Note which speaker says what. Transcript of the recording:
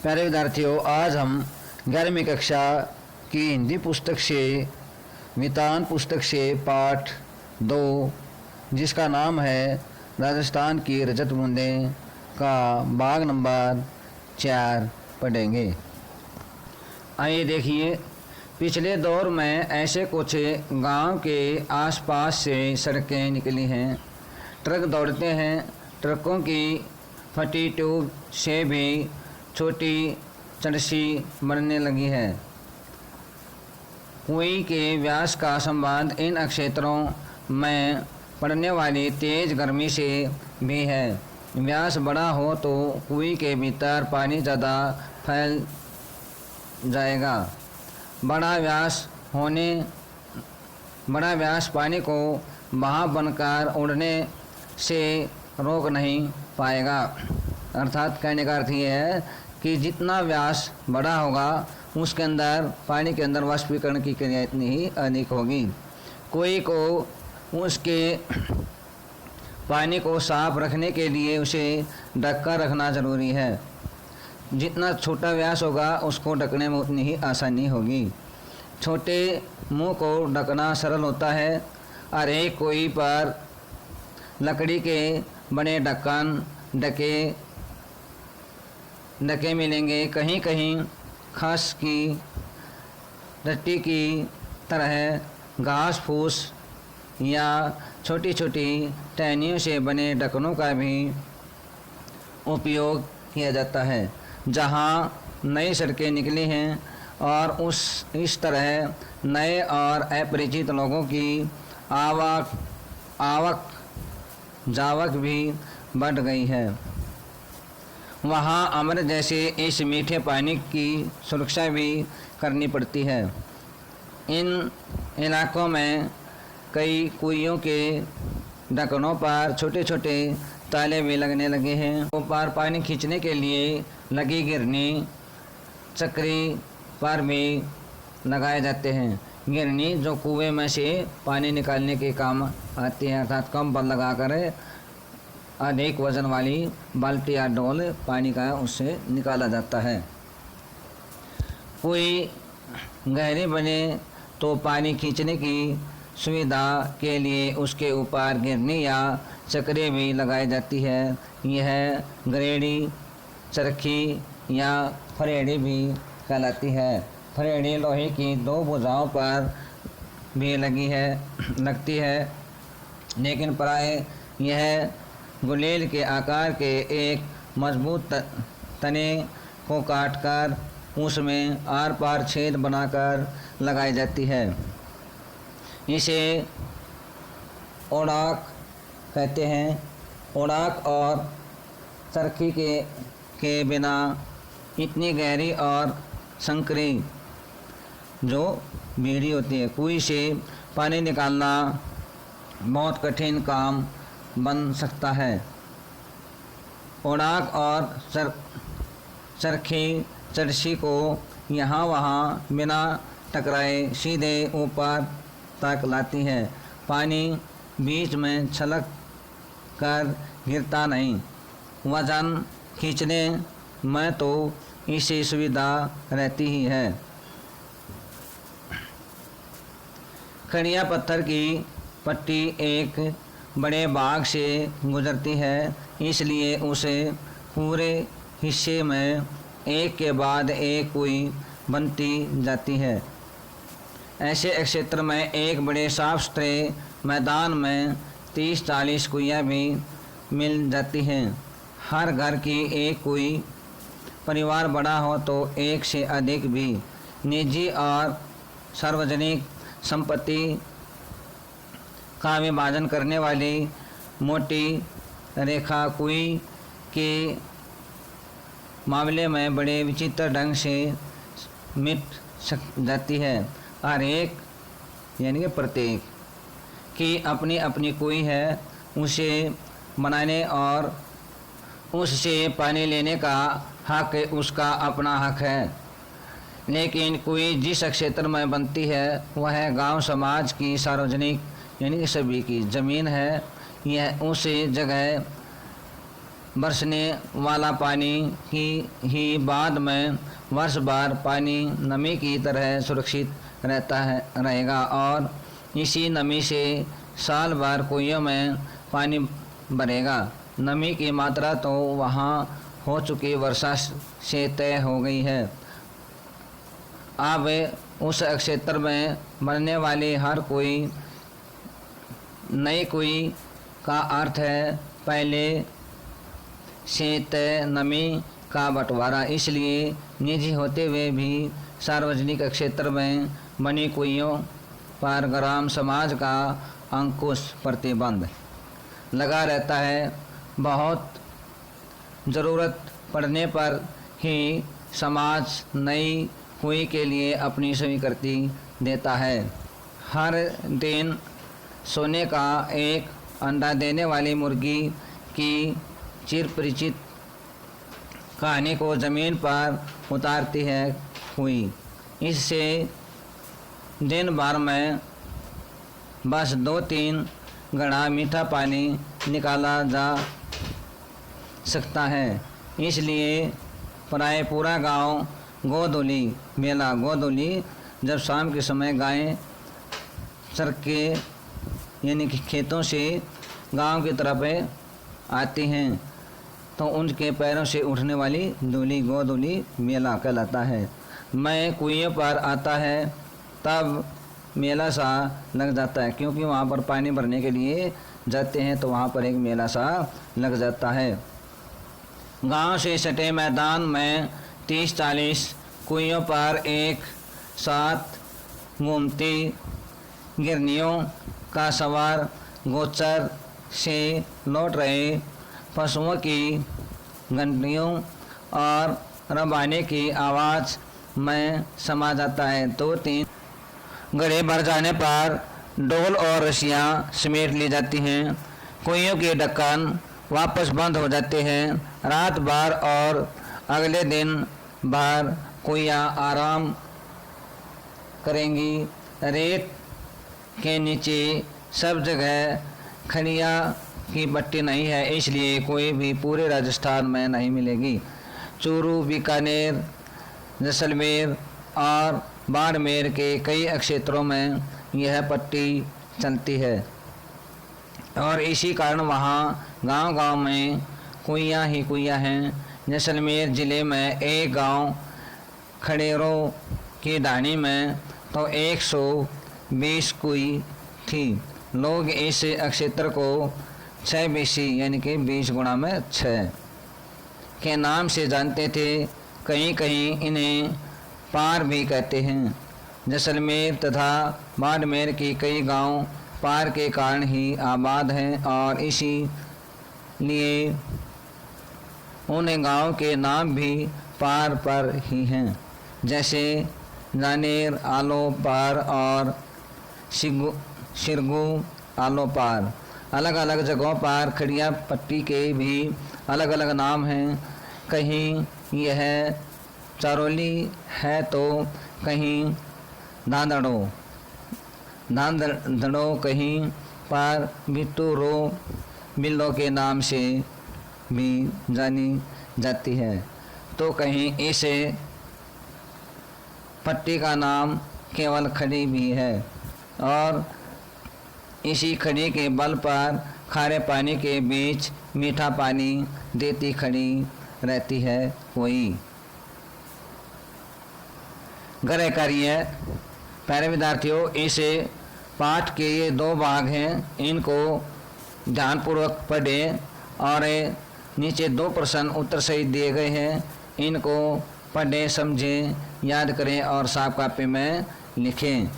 Speaker 1: प्यारे विद्यार्थियों, आज हम 11वीं कक्षा की हिंदी पुस्तक से वितान पुस्तक से पाठ 2 जिसका नाम है राजस्थान की रजत बूंदें का भाग नंबर 4 पढ़ेंगे। आइए देखिए, पिछले दौर में ऐसे कुछ गांव के आसपास से सड़कें निकली हैं। ट्रक दौड़ते हैं। ट्रकों की फटी ट्यूब से भी छोटी चरसी बनने लगी है। कुएं के व्यास का संबंध इन क्षेत्रों में पड़ने वाली तेज़ गर्मी से भी है। व्यास बड़ा हो तो कुएं के भीतर पानी ज़्यादा फैल जाएगा। बड़ा व्यास पानी को बहाव बनकर उड़ने से रोक नहीं पाएगा। अर्थात कहने का अर्थ ये है कि जितना व्यास बड़ा होगा उसके अंदर पानी के अंदर वाष्पीकरण की क्रिया इतनी ही अधिक होगी। कुएं को उसके पानी को साफ रखने के लिए उसे ढककर रखना ज़रूरी है। जितना छोटा व्यास होगा उसको ढकने में उतनी ही आसानी होगी। छोटे मुंह को ढकना सरल होता है और एक कुएं पर लकड़ी के बने ढक्कन ढके मिलेंगे। कहीं कहीं खास की रट्टी की तरह घास फूस या छोटी छोटी टहनियों से बने ढक्कनों का भी उपयोग किया जाता है। जहां नई सड़कें निकली हैं और इस तरह नए और अपरिचित लोगों की आवक जावक भी बढ़ गई है। वहाँ अमृत जैसे इस मीठे पानी की सुरक्षा भी करनी पड़ती है। इन इलाकों में कई कुइयों के ढक्कनों पर छोटे छोटे ताले भी लगने लगे हैं। ऊपर पानी खींचने के लिए लगी गिरनी चक्री पर भी लगाए जाते हैं। गिरनी जो कुएं में से पानी निकालने के काम आती है, अर्थात कम बल लगाकर अधिक वजन वाली बाल्टी या डोल पानी का उससे निकाला जाता है। कुएं गहरी बने तो पानी खींचने की सुविधा के लिए उसके ऊपर गिरनी या चक्री भी लगाई जाती है। यह गरेड़ी, चरखी या फरेड़ी भी कहलाती है। फरेड़ी लोहे की 2 भुजाओं पर भी लगती है, लेकिन प्राय यह गुलेल के आकार के एक मजबूत तने को काटकर उसमें आर पार छेद बनाकर लगाई जाती है। इसे ओड़ाक कहते हैं। ओड़ाक और चरखी के बिना इतनी गहरी और संकरी जो बीड़ी होती है, कुएं से पानी निकालना बहुत कठिन काम बन सकता है। ओड़ाक और चरखी को यहाँ वहाँ बिना टकराए सीधे ऊपर तक लाती है। पानी बीच में छलक कर गिरता नहीं। वजन खींचने में तो इसी सुविधा रहती ही है। खड़िया पत्थर की पट्टी एक बड़े भाग से गुजरती है, इसलिए उसे पूरे हिस्से में एक के बाद एक कुएं बनती जाती है। ऐसे क्षेत्र में एक बड़े साफ सुथरे मैदान में 30-40 कुइयाँ भी मिल जाती हैं। हर घर की एक कुएं, परिवार बड़ा हो तो एक से अधिक भी। निजी और सार्वजनिक संपत्ति का विभाजन करने वाली मोटी रेखा कुएं के मामले में बड़े विचित्र ढंग से मिट जाती है। हर एक यानी कि प्रत्येक की अपनी अपनी कुएं है। उसे बनाने और उससे पानी लेने का हक उसका अपना हक है। लेकिन कुएं जिस क्षेत्र में बनती है वह गांव समाज की सार्वजनिक यानी कि सभी की ज़मीन है। यह उस जगह बरसने वाला पानी की ही बाद में वर्ष भर पानी नमी की तरह सुरक्षित रहेगा और इसी नमी से साल भर कुइयों में पानी भरेगा। नमी की मात्रा तो वहाँ हो चुकी वर्षा से तय हो गई है। अब उस क्षेत्र में बनने वाली हर कोई नई कुई का अर्थ है पहले से तय नमी का बंटवारा। इसलिए निजी होते हुए भी सार्वजनिक क्षेत्र में बनी कुइयों पर ग्राम समाज का अंकुश प्रतिबंध लगा रहता है। बहुत ज़रूरत पड़ने पर ही समाज नई कुई के लिए अपनी स्वीकृति देता है। हर दिन सोने का एक अंडा देने वाली मुर्गी की चिरपरिचित कहानी को ज़मीन पर उतारती है कुई। इससे दिन भर में बस 2-3 घड़ा मीठा पानी निकाला जा सकता है। इसलिए प्राय पूरा गांव गोधूली मेला, गोधूली जब शाम के समय गायें चर के यानी कि खेतों से गांव की तरफ आती हैं तो उनके पैरों से उठने वाली धूली गोधूली मेला कहलाता है। मैं कुइयों पर आता है तब मेला सा लग जाता है, क्योंकि वहाँ पर पानी भरने के लिए जाते हैं तो वहाँ पर एक मेला सा लग जाता है। गांव से सटे मैदान में 30-40 कुइयों पर एक साथ घूमती गिरनियों का सवार गोचर से लौट रहे पशुओं की घंटियों और रबाने की आवाज़ में समा जाता है। 2-3 घड़े भर जाने पर डोल और रस्सियाँ समेट ली जाती हैं। कुइयों के ढक्कन वापस बंद हो जाते हैं। रात भर और अगले दिन भर कुइयाँ आराम करेंगी। रेत के नीचे सब जगह खनिया की पट्टी नहीं है, इसलिए कोई भी पूरे राजस्थान में नहीं मिलेगी। चूरू, बीकानेर, जैसलमेर और बाड़मेर के कई क्षेत्रों में यह पट्टी चलती है और इसी कारण वहाँ गांव-गांव में कुइयाँ ही कुइयाँ हैं। जैसलमेर ज़िले में एक गांव खड़ेरों की ढाणी में तो 120 कुई थी। लोग इस क्षेत्र को 6 बीसी यानी कि 20 गुणा में 6 के नाम से जानते थे। कहीं कहीं इन्हें पार भी कहते हैं। जैसलमेर तथा बाड़मेर के कई गांव पार के कारण ही आबाद हैं और इसी लिए उन गांव के नाम भी पार पर ही हैं, जैसे जानेर, आलो पार और सिरगू आलो पार। अलग अलग जगहों पर खड़िया पट्टी के भी अलग अलग नाम हैं। कहीं यह चारोली है तो कहीं धांधड़ो कहीं पर बिल्लो के नाम से भी जानी जाती है, तो कहीं इसे पट्टी का नाम केवल खड़ी भी है और इसी खड़ी के बल पर खारे पानी के बीच मीठा पानी देती खड़ी रहती है कोई। ग्रह कार्य प्यारे विद्यार्थियों, इस पाठ के ये 2 भाग हैं, इनको ध्यानपूर्वक पढ़ें और नीचे 2 प्रश्न उत्तर सहित दिए गए हैं, इनको पढ़ें, समझें, याद करें और साफ कॉपी में लिखें।